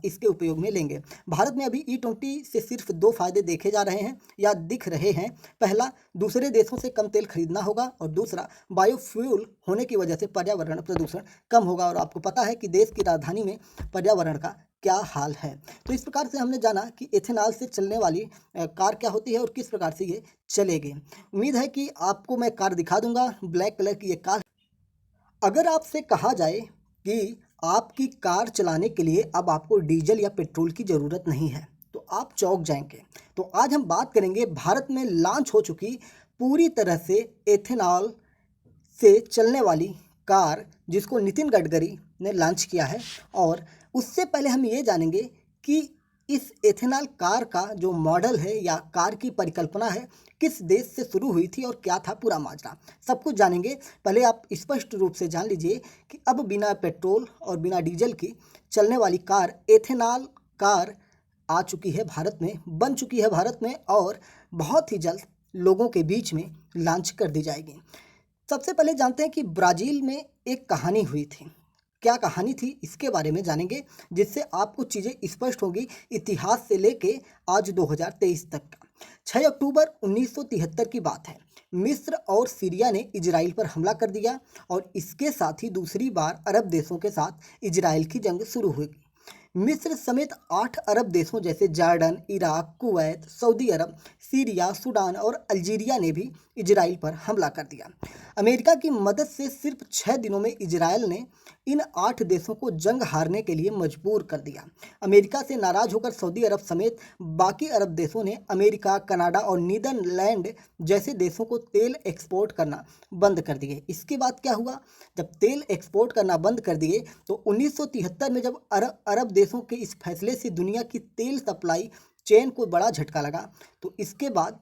इसके उपयोग में लेंगे। भारत में अभी E20 से सिर्फ 2 फायदे देखे जा रहे हैं या दिख रहे हैं। पहला, दूसरे देशों से कम तेल खरीदना होगा और दूसरा, बायोफ्यूल होने की वजह से पर्यावरण प्रदूषण कम होगा। और आपको पता है कि देश की राजधानी में पर्यावरण का क्या हाल है। तो इस प्रकार से हमने जाना कि एथेनॉल से चलने वाली कार क्या होती है और किस प्रकार से ये चलेगी। उम्मीद है कि आपको मैं कार दिखा दूंगा। ब्लैक कलर की ये कार। अगर आपसे कहा जाए कि आपकी कार चलाने के लिए अब आपको डीजल या पेट्रोल की ज़रूरत नहीं है तो आप चौंक जाएंगे। तो आज हम बात करेंगे भारत में लॉन्च हो चुकी पूरी तरह से एथेनॉल से चलने वाली कार जिसको नितिन गडकरी ने लॉन्च किया है। और उससे पहले हम ये जानेंगे कि इस एथेनॉल कार का जो मॉडल है या कार की परिकल्पना है किस देश से शुरू हुई थी और क्या था पूरा माजरा, सब कुछ जानेंगे। पहले आप स्पष्ट रूप से जान लीजिए कि अब बिना पेट्रोल और बिना डीजल की चलने वाली कार एथेनॉल कार आ चुकी है भारत में, बन चुकी है भारत में और बहुत ही जल्द लोगों के बीच में लॉन्च कर दी जाएगी। सबसे पहले जानते हैं कि ब्राज़ील में एक कहानी हुई थी। क्या कहानी थी इसके बारे में जानेंगे जिससे आपको चीज़ें स्पष्ट होगी इतिहास से लेके आज 2023 तक का। 6 अक्टूबर 1973 की बात है। मिस्र और सीरिया ने इजराइल पर हमला कर दिया और इसके साथ ही दूसरी बार अरब देशों के साथ इजराइल की जंग शुरू हुई। मिस्र समेत 8 अरब देशों जैसे जॉर्डन, इराक, कुवैत, सऊदी अरब, सीरिया, सूडान और अल्जीरिया ने भी इजराइल पर हमला कर दिया। अमेरिका की मदद से सिर्फ 6 दिनों में इजराइल ने इन 8 देशों को जंग हारने के लिए मजबूर कर दिया। अमेरिका से नाराज होकर सऊदी अरब समेत बाकी अरब देशों ने अमेरिका, कनाडा और नीदरलैंड जैसे देशों को तेल एक्सपोर्ट करना बंद कर दिए। इसके बाद क्या हुआ, जब तेल एक्सपोर्ट करना बंद कर दिए तो 1973 में जब अरब देशों के इस फैसले से दुनिया की तेल सप्लाई चेन को बड़ा झटका लगा तो इसके बाद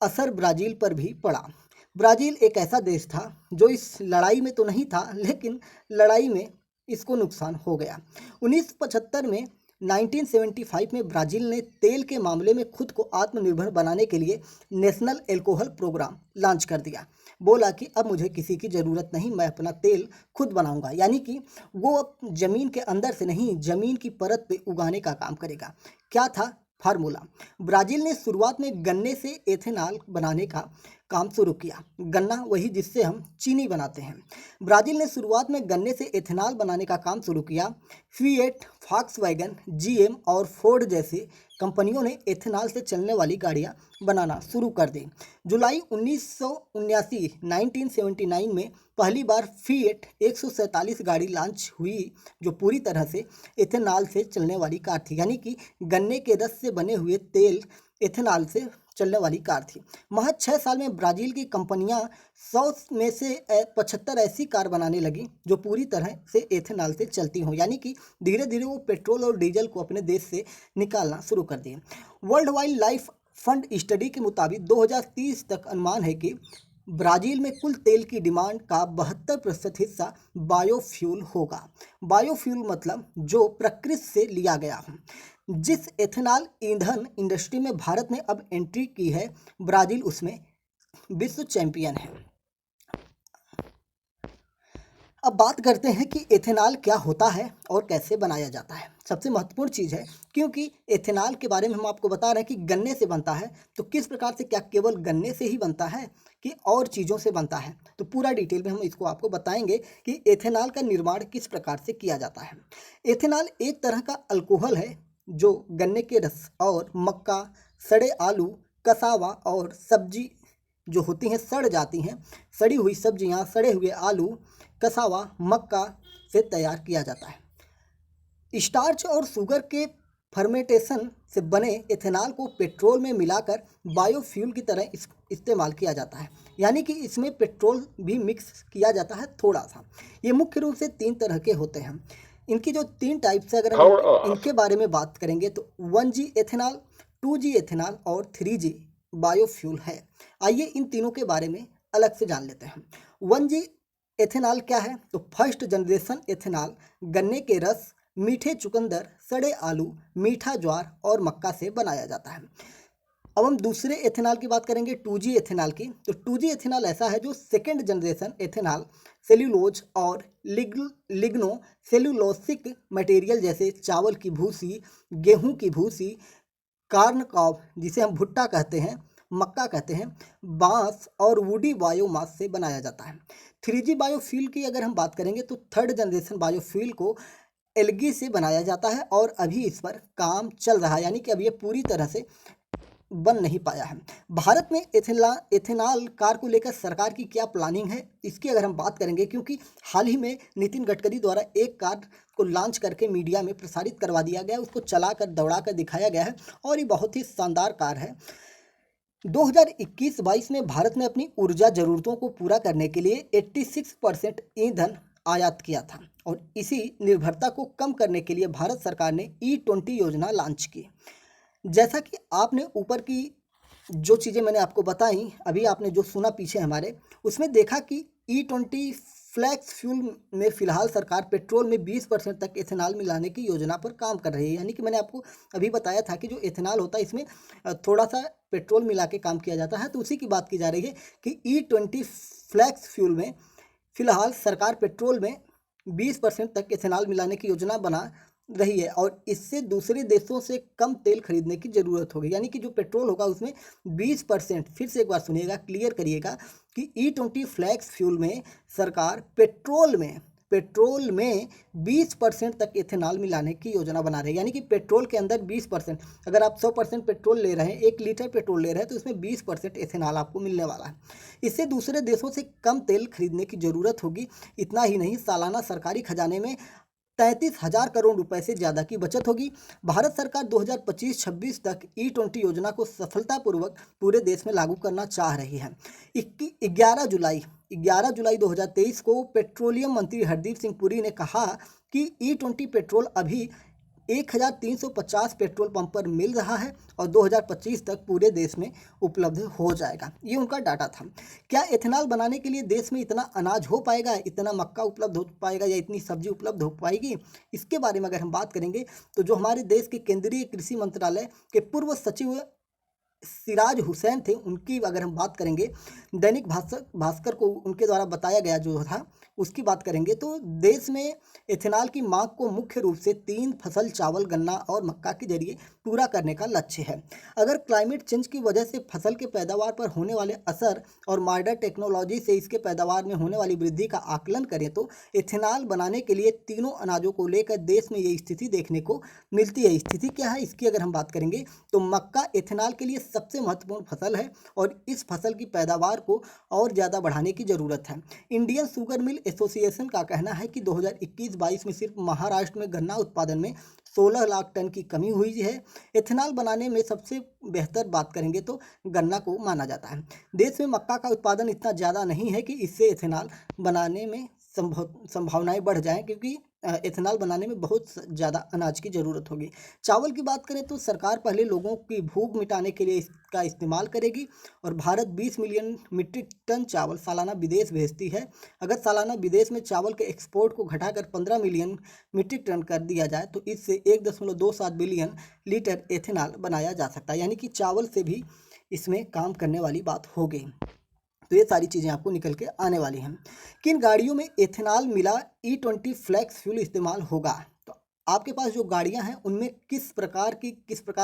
असर ब्राज़ील पर भी पड़ा। ब्राज़ील एक ऐसा देश था जो इस लड़ाई में तो नहीं था लेकिन लड़ाई में इसको नुकसान हो गया। 1975 में 1975 में ब्राज़ील ने तेल के मामले में खुद को आत्मनिर्भर बनाने के लिए नेशनल एल्कोहल प्रोग्राम लॉन्च कर दिया। बोला कि अब मुझे किसी की ज़रूरत नहीं, मैं अपना तेल खुद बनाऊंगा। यानी कि वो अब ज़मीन के अंदर से नहीं, ज़मीन की परत पे उगाने का काम करेगा। क्या था फार्मूला? ब्राज़ील ने शुरुआत में गन्ने से एथेनॉल बनाने का काम शुरू किया। गन्ना वही जिससे हम चीनी बनाते हैं। ब्राज़ील ने शुरुआत में गन्ने से एथेनॉल बनाने का काम शुरू किया। फिएट, फॉक्सवैगन, जीएम और फोर्ड जैसे कंपनियों ने एथेनॉल से चलने वाली गाड़ियां बनाना शुरू कर दी। जुलाई 1979 में पहली बार फिएट 147 गाड़ी लॉन्च हुई जो पूरी तरह से एथेनॉल से चलने वाली कार थी। यानी कि गन्ने के रस से बने हुए तेल एथेनॉल से चलने वाली कार थी। महज 6 साल में ब्राज़ील की कंपनियां 100 में से 75 ऐसी कार बनाने लगी जो पूरी तरह से एथेनॉल से चलती हों। यानी कि धीरे धीरे वो पेट्रोल और डीजल को अपने देश से निकालना शुरू कर दिए। World wild life fund study के मुताबिक 2030 तक अनुमान है कि ब्राज़ील में कुल तेल की डिमांड का 72% हिस्सा बायोफ्यूल होगा। बायोफ्यूल मतलब जो प्रकृति से लिया गया हो। जिस एथेनॉल ईंधन इंडस्ट्री में भारत ने अब एंट्री की है, ब्राज़ील उसमें विश्व चैंपियन है। अब बात करते हैं कि एथेनॉल क्या होता है और कैसे बनाया जाता है। सबसे महत्वपूर्ण चीज़ है क्योंकि एथेनॉल के बारे में हम आपको बता रहे हैं कि गन्ने से बनता है, तो किस प्रकार से, क्या केवल गन्ने से ही बनता है कि और चीज़ों से बनता है, तो पूरा डिटेल में हम इसको आपको बताएंगे कि एथेनॉल का निर्माण किस प्रकार से किया जाता है। एथेनॉल एक तरह का अल्कोहल है जो गन्ने के रस और मक्का, सड़े आलू, कसावा और सब्जी जो होती हैं सड़ जाती हैं, सड़ी हुई सब्जियां, सड़े हुए आलू, कसावा, मक्का से तैयार किया जाता है। स्टार्च और शुगर के फर्मेंटेशन से बने एथेनॉल को पेट्रोल में मिलाकर बायोफ्यूल की तरह इस्तेमाल किया जाता है। यानी कि इसमें पेट्रोल भी मिक्स किया जाता है थोड़ा सा। ये मुख्य रूप से 3 तरह के होते हैं। इनकी जो 3 टाइप्स है, अगर हम इनके बारे में बात करेंगे तो 1G एथेनॉल, 2G एथेनॉल और 3G बायोफ्यूल है। आइए इन तीनों के बारे में अलग से जान लेते हैं। 1G एथेनॉल क्या है? तो फर्स्ट जनरेशन एथेनॉल गन्ने के रस, मीठे चुकंदर, सड़े आलू, मीठा ज्वार और मक्का से बनाया जाता है। अब हम दूसरे एथेनॉल की बात करेंगे, 2G एथेनॉल की। तो 2G एथेनॉल ऐसा है जो सेकेंड जनरेशन एथेनॉल सेल्यूलोज और लिग्नो सेल्यूलोसिक मटेरियल जैसे चावल की भूसी, गेहूं की भूसी, कार्न कॉब जिसे हम भुट्टा कहते हैं, मक्का कहते हैं, बांस और वुडी बायोमास से बनाया जाता है। 3G बायोफ्यूल की अगर हम बात करेंगे तो थर्ड जनरेशन बायोफ्यूल को एल्गी से बनाया जाता है और अभी इस पर काम चल रहा है, यानी कि अभी ये पूरी तरह से बन नहीं पाया है। भारत में एथेनॉल कार को लेकर सरकार की क्या प्लानिंग है, इसकी अगर हम बात करेंगे, क्योंकि हाल ही में नितिन गडकरी द्वारा एक कार को लॉन्च करके मीडिया में प्रसारित करवा दिया गया, उसको चलाकर दौड़ा कर दिखाया गया है और ये बहुत ही शानदार कार है। 2021-22 में भारत ने अपनी ऊर्जा जरूरतों को पूरा करने के लिए 86% ईंधन आयात किया था और इसी निर्भरता को कम करने के लिए भारत सरकार ने E20 योजना लॉन्च की। जैसा कि आपने ऊपर की जो चीज़ें मैंने आपको बताई, अभी आपने जो सुना पीछे हमारे, उसमें देखा कि E20 फ्लैक्स फ्यूल में फिलहाल सरकार पेट्रोल में 20% तक एथेनॉल मिलाने की योजना पर काम कर रही है। यानी कि मैंने आपको अभी बताया था कि जो एथेनॉल होता है इसमें थोड़ा सा पेट्रोल मिला के काम किया जाता है, तो उसी की बात की जा रही है कि E20 फ्लैक्स फ्यूल में फिलहाल सरकार पेट्रोल में 20% तक एथेनॉल मिलाने की योजना बना रही है और इससे दूसरे देशों से कम तेल खरीदने की ज़रूरत होगी। यानी कि जो पेट्रोल होगा उसमें 20%, फिर से एक बार सुनिएगा, क्लियर करिएगा कि E20 फ्लैक्स फ्यूल में सरकार पेट्रोल में 20% तक एथेनॉल मिलाने की योजना बना रही है। यानी कि पेट्रोल के अंदर 20%, अगर आप 100% पेट्रोल ले रहे हैं, 1 लीटर पेट्रोल ले रहे हैं, तो इसमें 20% एथेनॉल आपको मिलने वाला है। इससे दूसरे देशों से कम तेल खरीदने की ज़रूरत होगी। इतना ही नहीं, सालाना सरकारी खजाने में 33,000 करोड़ रुपए से ज़्यादा की बचत होगी। भारत सरकार 2025-26 तक E20 योजना को सफलतापूर्वक पूरे देश में लागू करना चाह रही है। 11 जुलाई 2023 को पेट्रोलियम मंत्री हरदीप सिंह पुरी ने कहा कि E20 पेट्रोल अभी 1350 पेट्रोल पंप पर मिल रहा है और 2025 तक पूरे देश में उपलब्ध हो जाएगा। ये उनका डाटा था। क्या एथेनॉल बनाने के लिए देश में इतना अनाज हो पाएगा, इतना मक्का उपलब्ध हो पाएगा या इतनी सब्जी उपलब्ध हो पाएगी? इसके बारे में अगर हम बात करेंगे तो जो हमारे देश के केंद्रीय कृषि मंत्रालय के पूर्व सचिव सिराज हुसैन थे, उनकी अगर हम बात करेंगे, दैनिक भास्कर को उनके द्वारा बताया गया जो था उसकी बात करेंगे, तो देश में एथेनॉल की मांग को मुख्य रूप से 3 फसल चावल, गन्ना और मक्का के जरिए पूरा करने का लक्ष्य है। अगर क्लाइमेट चेंज की वजह से फसल के पैदावार पर होने वाले असर और मॉडर्न टेक्नोलॉजी से इसके पैदावार में होने वाली वृद्धि का आकलन करें तो एथेनॉल बनाने के लिए तीनों अनाजों को लेकर देश में ये स्थिति देखने को मिलती है। स्थिति क्या है इसकी अगर हम बात करेंगे तो मक्का एथेनॉल के लिए सबसे महत्वपूर्ण फसल है और इस फसल की पैदावार को और ज़्यादा बढ़ाने की ज़रूरत है। इंडियन शुगर मिल एसोसिएशन का कहना है कि 2021-22 में सिर्फ महाराष्ट्र में गन्ना उत्पादन में 16 लाख टन की कमी हुई है। एथेनॉल बनाने में सबसे बेहतर बात करेंगे तो गन्ना को माना जाता है। देश में मक्का का उत्पादन इतना ज़्यादा नहीं है कि इससे एथेनॉल बनाने में संभावनाएं बढ़ जाएं, क्योंकि एथेनॉल बनाने में बहुत ज़्यादा अनाज की ज़रूरत होगी। चावल की बात करें तो सरकार पहले लोगों की भूख मिटाने के लिए इसका इस्तेमाल करेगी और भारत 20 मिलियन मीट्रिक टन चावल सालाना विदेश भेजती है। अगर सालाना विदेश में चावल के एक्सपोर्ट को घटाकर 15 मिलियन मीट्रिक टन कर दिया जाए तो इससे 1.27 बिलियन लीटर एथेनॉल बनाया जा सकता है। यानी कि चावल से भी इसमें काम करने वाली बात हो गई। तो ये सारी चीज़ें आपको निकल के आने वाली हैं। किन गाड़ियों में एथेनॉल मिला E20 फ्लैक्स फ्यूल इस्तेमाल होगा? तो आपके पास जो गाड़ियां हैं उनमें किस प्रकार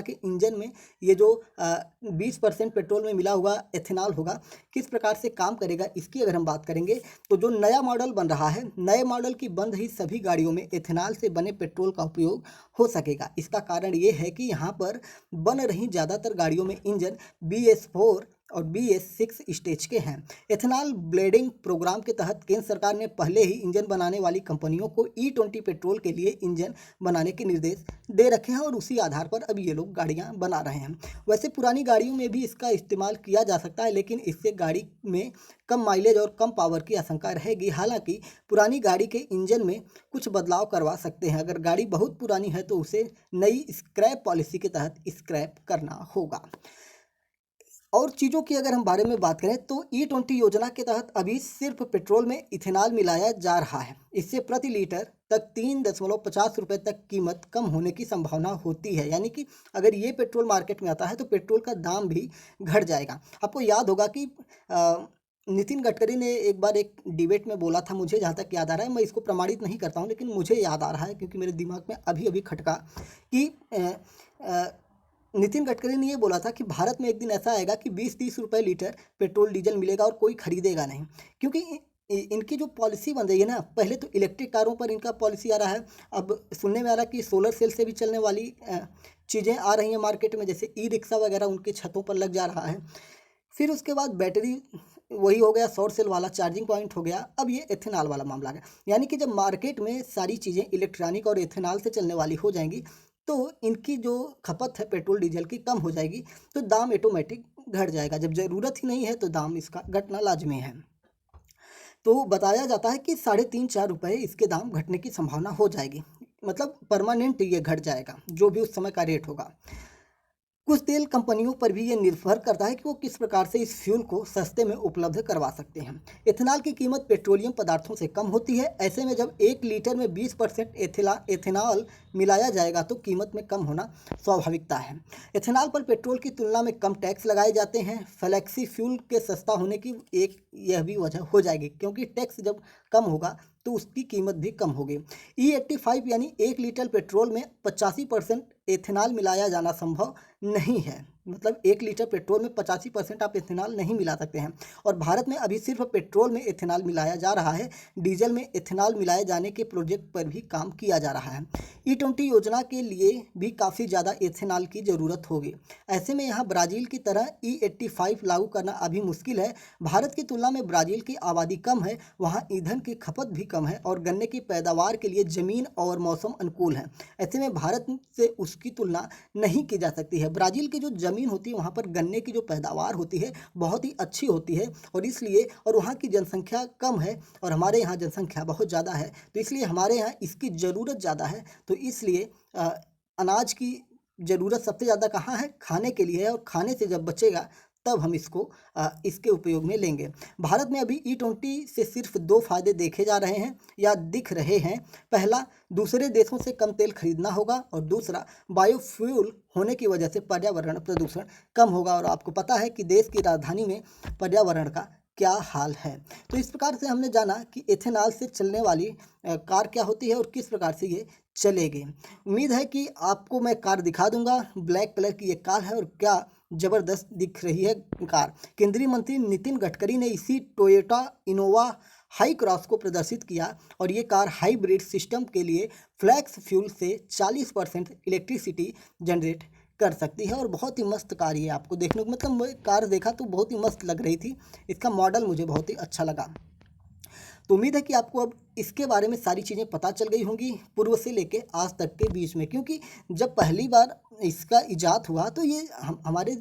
के इंजन में ये जो 20% पेट्रोल में मिला हुआ एथेनॉल होगा, किस प्रकार से काम करेगा, इसकी अगर हम बात करेंगे तो जो नया मॉडल बन रहा है, नए मॉडल की बन रही सभी गाड़ियों में एथेनॉल से बने पेट्रोल का उपयोग हो सकेगा। इसका कारण ये है कि यहाँ पर बन रही ज़्यादातर गाड़ियों में इंजन BS4 और BS6 स्टेज के हैं। एथेनॉल ब्लेंडिंग प्रोग्राम के तहत केंद्र सरकार ने पहले ही इंजन बनाने वाली कंपनियों को E20 पेट्रोल के लिए इंजन बनाने के निर्देश दे रखे हैं और उसी आधार पर अब ये लोग गाड़ियां बना रहे हैं। वैसे पुरानी गाड़ियों में भी इसका इस्तेमाल किया जा सकता है, लेकिन इससे गाड़ी में कम माइलेज और कम पावर की आशंका रहेगी। हालांकि पुरानी गाड़ी के इंजन में कुछ बदलाव करवा सकते हैं। अगर गाड़ी बहुत पुरानी है तो उसे नई स्क्रैप पॉलिसी के तहत स्क्रैप करना होगा। और चीज़ों की अगर हम बारे में बात करें तो E20 योजना के तहत अभी सिर्फ पेट्रोल में इथेनॉल मिलाया जा रहा है। इससे प्रति लीटर तक 3.50 रुपये तक कीमत कम होने की संभावना होती है। यानी कि अगर ये पेट्रोल मार्केट में आता है तो पेट्रोल का दाम भी घट जाएगा। आपको याद होगा कि नितिन गडकरी ने एक बार एक डिबेट में बोला था, मुझे जहाँ तक याद आ रहा है, मैं इसको प्रमाणित नहीं करता हूँ लेकिन मुझे याद आ रहा है क्योंकि मेरे दिमाग में अभी अभी खटका कि नितिन गडकरी ने ये बोला था कि भारत में एक दिन ऐसा आएगा कि 20-30 रुपये लीटर पेट्रोल डीजल मिलेगा और कोई खरीदेगा नहीं। क्योंकि इनकी जो पॉलिसी बन रही है ना, पहले तो इलेक्ट्रिक कारों पर इनका पॉलिसी आ रहा है, अब सुनने में आ रहा है कि सोलर सेल से भी चलने वाली चीज़ें आ रही हैं मार्केट में, जैसे ई रिक्शा वगैरह उनके छतों पर लग जा रहा है। फिर उसके बाद बैटरी वही हो गया, सौर सेल वाला चार्जिंग पॉइंट हो गया, अब ये एथेनॉल वाला मामला आ गया। यानी कि जब मार्केट में सारी चीज़ें इलेक्ट्रॉनिक और एथेनॉल से चलने वाली हो जाएंगी तो इनकी जो खपत है पेट्रोल डीजल की कम हो जाएगी, तो दाम ऑटोमेटिक घट जाएगा। जब ज़रूरत ही नहीं है तो दाम इसका घटना लाजमी है। तो बताया जाता है कि 3.5-4 रुपये इसके दाम घटने की संभावना हो जाएगी, मतलब परमानेंट ये घट जाएगा जो भी उस समय का रेट होगा। कुछ तेल कंपनियों पर भी ये निर्भर करता है कि वो किस प्रकार से इस फ्यूल को सस्ते में उपलब्ध करवा सकते हैं। एथेनॉल की कीमत पेट्रोलियम पदार्थों से कम होती है, ऐसे में जब 1 लीटर में 20% एथेनॉल मिलाया जाएगा तो कीमत में कम होना स्वाभाविकता है। एथेनॉल पर पेट्रोल की तुलना में कम टैक्स लगाए जाते हैं। फ्लेक्सी फ्यूल के सस्ता होने की एक यह भी वजह हो जाएगी, क्योंकि टैक्स जब कम होगा तो उसकी कीमत भी कम होगी। E85 यानी 1 लीटर पेट्रोल में 85% एथेनॉल मिलाया जाना संभव नहीं है। मतलब 1 लीटर पेट्रोल में 85% आप एथेनॉल नहीं मिला सकते हैं। और भारत में अभी सिर्फ पेट्रोल में एथेनॉल मिलाया जा रहा है, डीजल में एथेनॉल मिलाए जाने के प्रोजेक्ट पर भी काम किया जा रहा है। E20 योजना के लिए भी काफ़ी ज़्यादा एथेनॉल की ज़रूरत होगी। ऐसे में यहाँ ब्राज़ील की तरह E85 लागू करना अभी मुश्किल है। भारत की तुलना में ब्राज़ील की आबादी कम है, वहाँ ईंधन की खपत भी कम है और गन्ने की पैदावार के लिए ज़मीन और मौसम अनुकूल है। ऐसे में भारत से उसकी तुलना नहीं की जा सकती है। ब्राज़ील की जो ज़मीन होती है वहाँ पर गन्ने की जो पैदावार होती है बहुत ही अच्छी होती है, और इसलिए और वहाँ की जनसंख्या कम है और हमारे यहाँ जनसंख्या बहुत ज़्यादा है, तो इसलिए हमारे यहाँ इसकी ज़रूरत ज़्यादा है। तो इसलिए अनाज की ज़रूरत सबसे ज़्यादा कहाँ है? खाने के लिए है, और खाने से जब बचेगा तब हम इसको इसके उपयोग में लेंगे। भारत में अभी E20 से सिर्फ 2 फायदे देखे जा रहे हैं या दिख रहे हैं। पहला, दूसरे देशों से कम तेल खरीदना होगा, और दूसरा, बायोफ्यूल होने की वजह से पर्यावरण प्रदूषण कम होगा। और आपको पता है कि देश की राजधानी में पर्यावरण का क्या हाल है। तो इस प्रकार से हमने जाना कि एथेनॉल से चलने वाली कार क्या होती है और किस प्रकार से ये चलेगी। उम्मीद है कि आपको मैं कार दिखा दूंगा। ब्लैक कलर की ये कार है और क्या ज़बरदस्त दिख रही है कार। केंद्रीय मंत्री नितिन गडकरी ने इसी टोयोटा इनोवा हाई क्रॉस को प्रदर्शित किया, और ये कार हाइब्रिड सिस्टम के लिए फ्लैक्स फ्यूल से 40% इलेक्ट्रिसिटी जनरेट कर सकती है। और बहुत ही मस्त कार ये आपको देखने को, मतलब मैं कार देखा तो बहुत ही मस्त लग रही थी, इसका मॉडल मुझे बहुत ही अच्छा लगा। तो उम्मीद है कि आपको अब इसके बारे में सारी चीज़ें पता चल गई होंगी, पूर्व से लेके आज तक के बीच में। क्योंकि जब पहली बार इसका इजाद हुआ तो ये हमारे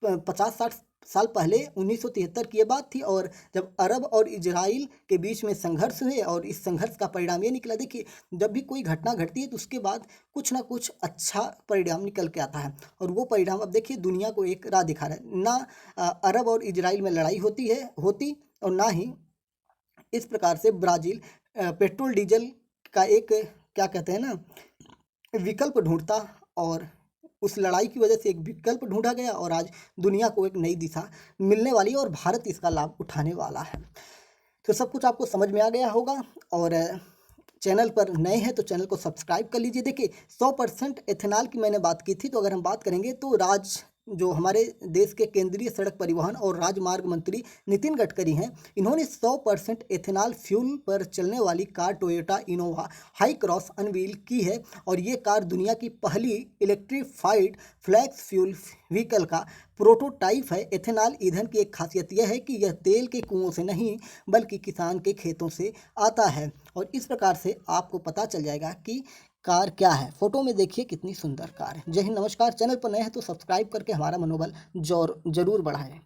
50-60 साल पहले 1973 की ये बात थी, और जब अरब और इजराइल के बीच में संघर्ष हुए और इस संघर्ष का परिणाम ये निकला। देखिए, जब भी कोई घटना घटती है तो उसके बाद कुछ ना कुछ अच्छा परिणाम निकल के आता है, और वो परिणाम अब देखिए दुनिया को एक राह दिखा रहा है। ना अरब और इजराइल में लड़ाई होती और ना ही इस प्रकार से ब्राज़ील पेट्रोल डीजल का एक, क्या कहते हैं ना, विकल्प ढूंढता, और उस लड़ाई की वजह से एक विकल्प ढूंढा गया और आज दुनिया को एक नई दिशा मिलने वाली है और भारत इसका लाभ उठाने वाला है। तो सब कुछ आपको समझ में आ गया होगा, और चैनल पर नए हैं तो चैनल को सब्सक्राइब कर लीजिए। देखिए, 100% एथेनॉल की मैंने बात की थी, तो अगर हम बात करेंगे तो जो हमारे देश के केंद्रीय सड़क परिवहन और राजमार्ग मंत्री नितिन गडकरी हैं, इन्होंने 100% एथेनॉल फ्यूल पर चलने वाली car Toyota Innova high cross unveil की है, और ये कार दुनिया की पहली इलेक्ट्रीफाइड फ्लैक्स फ्यूल व्हीकल का प्रोटोटाइप है। एथेनॉल ईंधन की एक खासियत यह है कि यह तेल के कुओं से नहीं बल्कि किसान के खेतों से आता है, और इस प्रकार से आपको पता चल जाएगा कि कार क्या है। फोटो में देखिए कितनी सुंदर कार है। जय हिंद, नमस्कार। चैनल पर नए हैं तो सब्सक्राइब करके हमारा मनोबल जरूर बढ़ाएं।